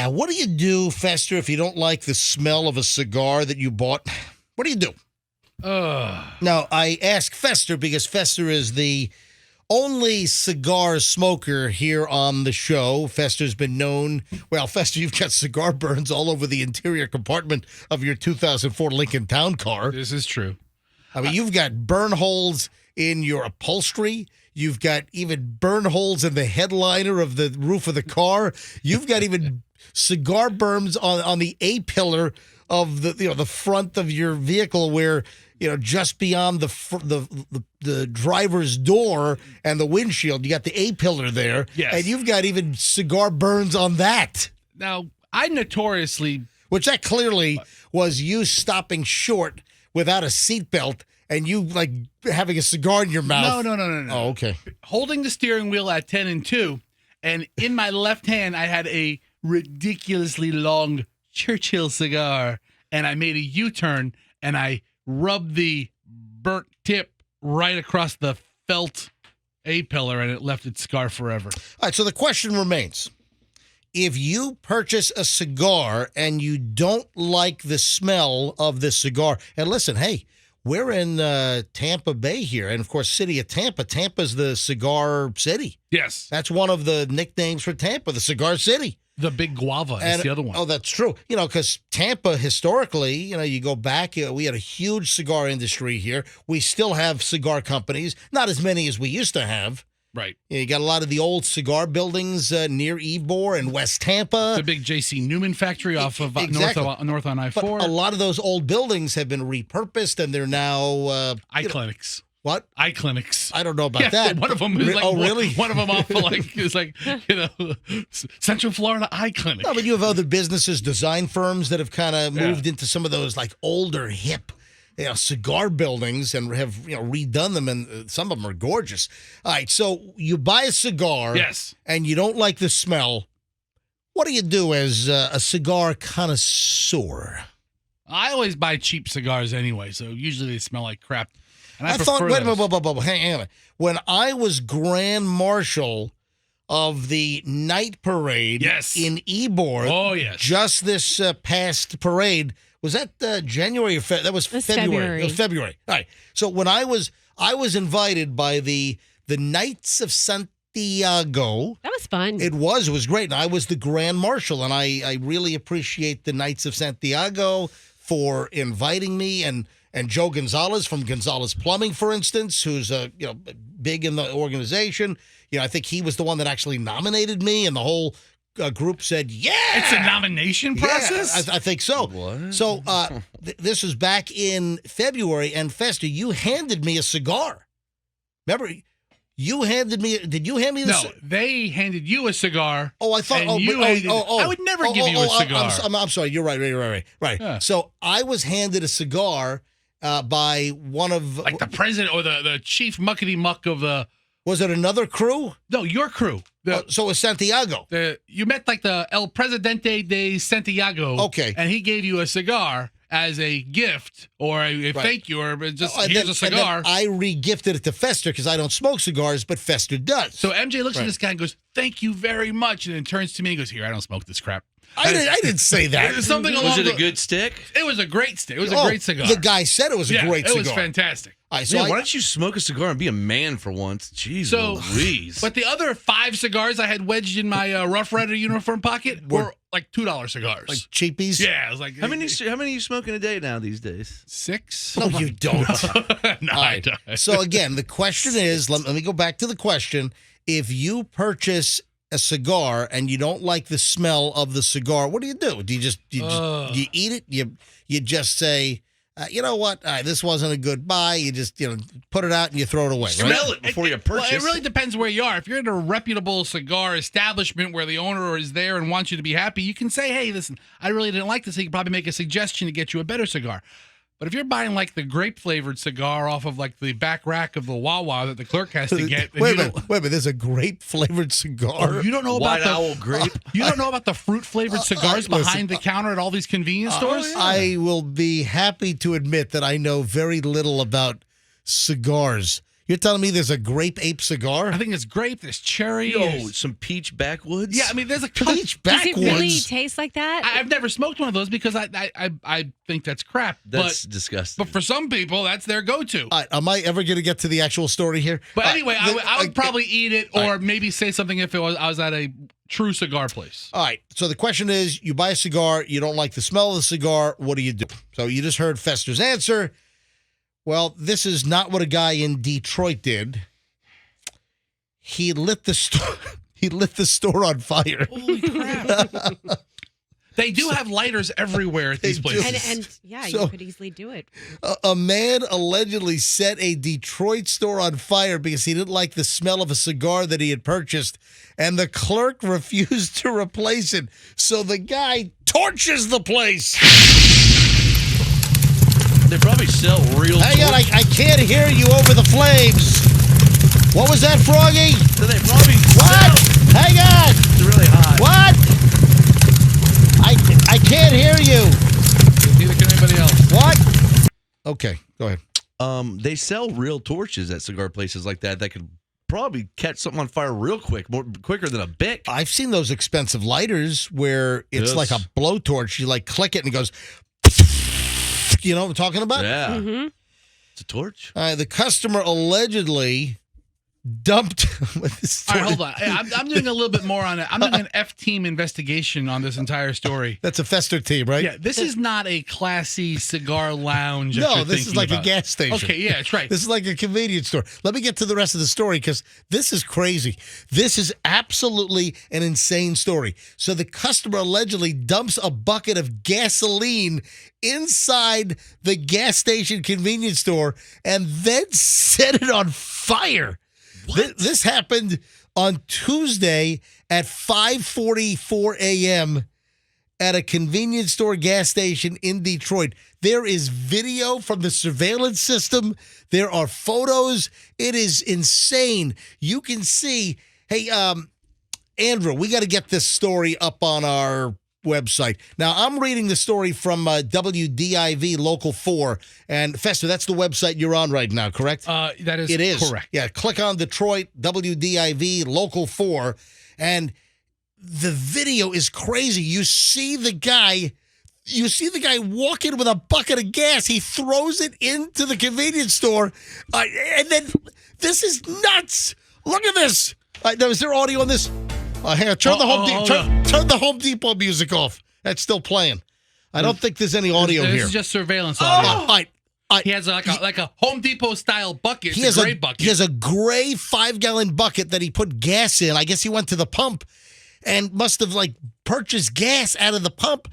Yeah, what do you do, Fester, if you don't like the smell of a cigar that you bought? What do you do? Now, I ask Fester because Fester is the only cigar smoker here on the show. Fester's been known. Well, Fester, you've got cigar burns all over the interior compartment of your 2004 Lincoln Town Car. This is true. I mean, you've got burn holes in your upholstery. You've got even burn holes in the headliner of the roof of the car. You've got even cigar burns on the A-pillar of the front of your vehicle, where just beyond the driver's door and the windshield, you got the A-pillar there. Yes. And you've got even cigar burns on that. Now, I notoriously, which that clearly was you stopping short without a seatbelt. And you, like, having a cigar in your mouth. No. Oh, okay. Holding the steering wheel at 10 and 2, and in my left hand, I had a ridiculously long Churchill cigar, and I made a U-turn, and I rubbed the burnt tip right across the felt A-pillar, and it left its scar forever. All right, so the question remains. If you purchase a cigar and you don't like the smell of the cigar, and listen, hey, we're in Tampa Bay here, and, of course, city of Tampa. Tampa's the cigar city. Yes. That's one of the nicknames for Tampa, the cigar city. The Big Guava is the other one. Oh, that's true. Because Tampa, historically, you go back, we had a huge cigar industry here. We still have cigar companies, not as many as we used to have. Right. You got a lot of the old cigar buildings near Ybor and West Tampa. The big J.C. Newman factory off of exactly. north on I-4. But a lot of those old buildings have been repurposed, and they're now... eye clinics. What? Eye clinics. I don't know about that. One of them is really? One of them off of Central Florida Eye Clinic. No, but you have other businesses, design firms that have kind of moved into some of those like older, hip cigar buildings and have redone them, and some of them are gorgeous. All right, so you buy a cigar, yes, and you don't like the smell. What do you do as a cigar connoisseur? I always buy cheap cigars anyway, so usually they smell like crap. And I thought, wait a those. minute, hang on. When I was Grand Marshal of the night parade in Ybor, just this past parade. Was that January or February? That was February. It was February. All right. So when I was invited by the Knights of Santiago. That was fun. It was great. And I was the Grand Marshal, and I really appreciate the Knights of Santiago for inviting me, and Joe Gonzalez from Gonzalez Plumbing, for instance, who's big in the organization. I think he was the one that actually nominated me, and the whole group said, yeah. It's a nomination process? Yeah, I think so. What? So this was back in February, and Fester, you handed me a cigar. Remember, did you hand me the cigar? No, they handed you a cigar. Oh, I thought, I would never give you a cigar. I'm sorry, you're right. Yeah. So I was handed a cigar by one of... Like the president or the chief muckety-muck of the... Was it another crew? No, your crew. So it was Santiago. You met like the El Presidente de Santiago. Okay. And he gave you a cigar as a gift or a thank you, or just here's a cigar. And then I re-gifted it to Fester because I don't smoke cigars, but Fester does. So MJ looks at this guy and goes, thank you very much. And then turns to me and goes, here, I don't smoke this crap. I didn't say that. Something was it a good stick? It was a great stick. It was a great cigar. The guy said it was a great cigar. It was fantastic. All right, so why don't you smoke a cigar and be a man for once? Jeez Louise. But the other 5 cigars I had wedged in my Rough Rider uniform pocket were like $2 cigars. Like cheapies? Yeah. I was like, how many are you smoking a day now these days? 6? No, you don't. No, I don't. So again, the question is, let me go back to the question. If you purchase a cigar and you don't like the smell of the cigar, what do? Do you just you eat it? You just say, you know what? This wasn't a good buy. You just put it out and you throw it away. Smell it before you purchase. Well, it really depends where you are. If you're in a reputable cigar establishment where the owner is there and wants you to be happy, you can say, hey, listen, I really didn't like this. He can probably make a suggestion to get you a better cigar. But if you're buying like the grape-flavored cigar off of like the back rack of the Wawa that the clerk has to get, wait a minute, there's a grape-flavored cigar. Oh, you don't know about White Owl grape? You don't know about the fruit-flavored cigars behind the counter at all these convenience stores? Yeah. I will be happy to admit that I know very little about cigars. You're telling me there's a grape ape cigar? I think it's grape. There's cherry. Yo, some peach backwoods. Yeah, I mean, there's a couple. Peach Does backwoods. it really taste like that? I've never smoked one of those because I think that's crap. That's disgusting. But for some people, that's their go-to. Am I ever going to get to the actual story here? But anyway, I would probably eat it or maybe say something if I was at a true cigar place. All right. So the question is, you buy a cigar, you don't like the smell of the cigar, what do you do? So you just heard Fester's answer. Well, this is not what a guy in Detroit did. He lit the store. He lit the store on fire. Holy crap! They do have lighters everywhere at these They do. places. and yeah, So- you could easily do it. A man allegedly set a Detroit store on fire because he didn't like the smell of a cigar that he had purchased, and the clerk refused to replace it. So the guy torches the place. They probably sell real. Hang on, I can't hear you over the flames. What was that, Froggy? They probably What? Hang on. It's really hot. What? I can't hear you. Neither can anybody else. What? Okay, go ahead. They sell real torches at cigar places like that could probably catch something on fire real quick, quicker than a Bic. I've seen those expensive lighters where it's Yes. like a blowtorch. You like click it and it goes. You know what I'm talking about? Yeah, Mm-hmm. it's a torch. The customer allegedly dumped. All right, hold on. I'm doing a little bit more on it. I'm doing an F-team investigation on this entire story. That's a Fester team, right? Yeah, this is not a classy cigar lounge. No, this is like a gas station. Okay, yeah, that's right. This is like a convenience store. Let me get to the rest of the story because this is crazy. This is absolutely an insane story. So the customer allegedly dumps a bucket of gasoline inside the gas station convenience store and then set it on fire. This happened on Tuesday at 5:44 a.m. at a convenience store gas station in Detroit. There is video from the surveillance system. There are photos. It is insane. You can see, hey, Andrew, we got to get this story up on our website. Now, I'm reading the story from WDIV Local 4. And, Fester, that's the website you're on right now, correct? That is It is. correct. Yeah, click on Detroit, WDIV Local 4. And the video is crazy. You see the guy walk in with a bucket of gas. He throws it into the convenience store. And then this is nuts. Look at this. Now, is there audio on this? Hang on. Turn the Home Depot music off. That's still playing. I don't think there's any audio This here. is just surveillance audio. All right. He has like a Home Depot style bucket. He It's has a gray bucket. He has a gray 5-gallon bucket that he put gas in. I guess he went to the pump and must have purchased gas out of the pump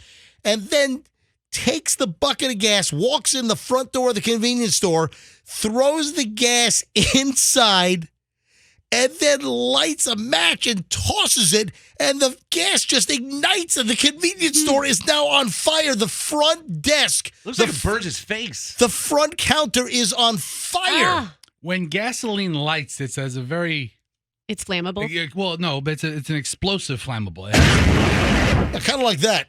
and then takes the bucket of gas, walks in the front door of the convenience store, throws the gas inside, and then lights a match and tosses it, and the gas just ignites, and the convenience store is now on fire. The front desk, Looks like it burns his face. the front counter is on fire. Ah, When gasoline lights, it says a very it's flammable. well, no, but it's an explosive flammable. Kind of like that.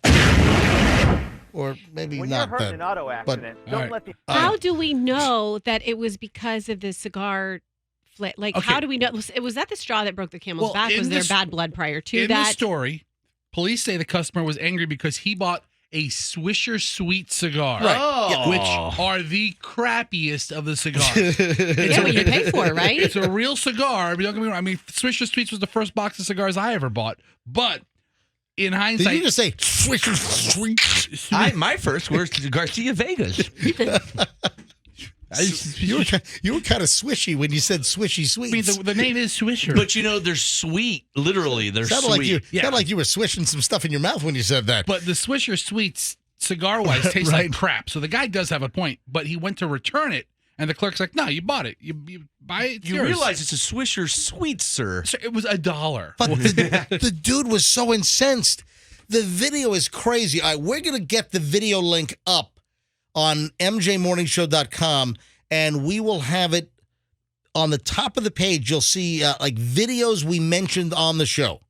Or maybe When not you're hurt that. in an auto accident, All don't right. let the How do we know that it was because of the cigar? Like, Okay. how do we know? Was that the straw that broke the camel's Well, back? in Was there this- bad blood prior to In the that? story, police say the customer was angry because he bought a Swisher Sweet cigar, Right. Oh. which are the crappiest of the cigars. Yeah, what you pay for, right? It's a real cigar. But don't get me wrong. I mean, Swisher Sweets was the first box of cigars I ever bought. But in Did hindsight, you just say Swisher Sweet? My first was Garcia Vegas. You were kind of swishy when you said swishy I mean, sweets. the name is Swisher. But they're sweet. Literally, they're Sounded sweet. like you Yeah. sounded like you were swishing some stuff in your mouth when you said that. But the Swisher Sweets, cigar-wise, taste Right. like crap. So the guy does have a point, but he went to return it, and the clerk's like, no, you bought it. You buy it, it's You yours." realize it's a Swisher Sweet, sir. So it was $1. But the dude was so incensed. The video is crazy. All right, we're going to get the video link up on mjmorningshow.com, and we will have it on the top of the page. You'll see videos we mentioned on the show.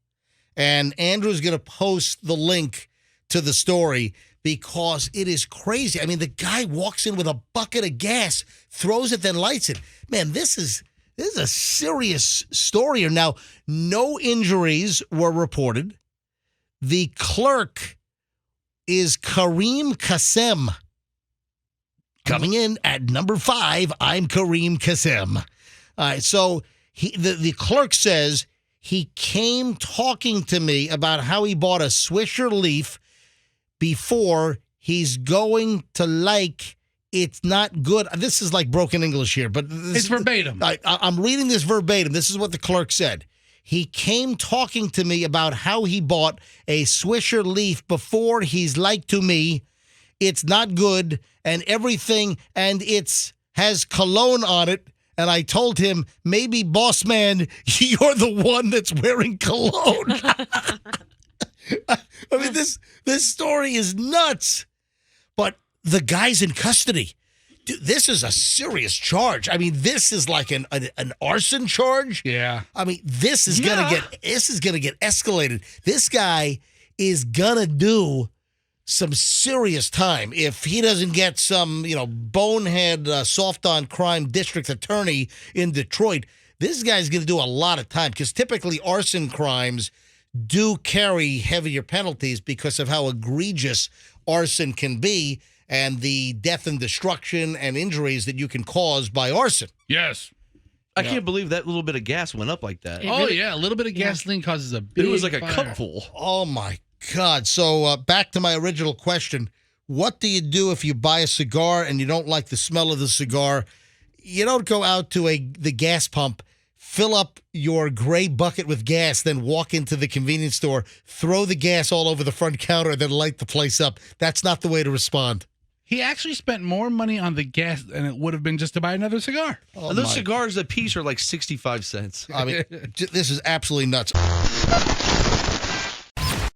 And Andrew's going to post the link to the story because it is crazy. I mean, the guy walks in with a bucket of gas, throws it, then lights it. Man, this is This is a serious story here. Now, no injuries were reported. The clerk is Kareem Kassem. Coming in at number 5, I'm Kareem Kassem. All right, so the clerk says he came talking to me about how he bought a Swisher Leaf before he's going to like it's not good. This is like broken English here, but It's verbatim. I'm reading this verbatim. This is what the clerk said. He came talking to me about how he bought a Swisher Leaf before he's like to me. It's not good and everything, and has cologne on it. And I told him, maybe, boss man, you're the one that's wearing cologne. I mean, this story is nuts. But the guy's in custody. Dude, this is a serious charge. I mean, this is like an arson charge. Yeah. I mean, this is gonna get escalated. This guy is gonna do some serious time if he doesn't get some, bonehead soft on crime district attorney in Detroit. This guy's gonna do a lot of time because typically arson crimes do carry heavier penalties because of how egregious arson can be and the death and destruction and injuries that you can cause by arson. Yes. I can't believe that little bit of gas went up like that. Yeah. A little bit of gasoline causes a big It was like a fire. cupful. Oh, my God. So back to my original question. What do you do if you buy a cigar and you don't like the smell of the cigar? You don't go out to the gas pump, fill up your gray bucket with gas, then walk into the convenience store, throw the gas all over the front counter, and then light the place up. That's not the way to respond. He actually spent more money on the gas than it would have been just to buy another cigar. Those cigars a piece are like 65 cents. I mean, this is absolutely nuts.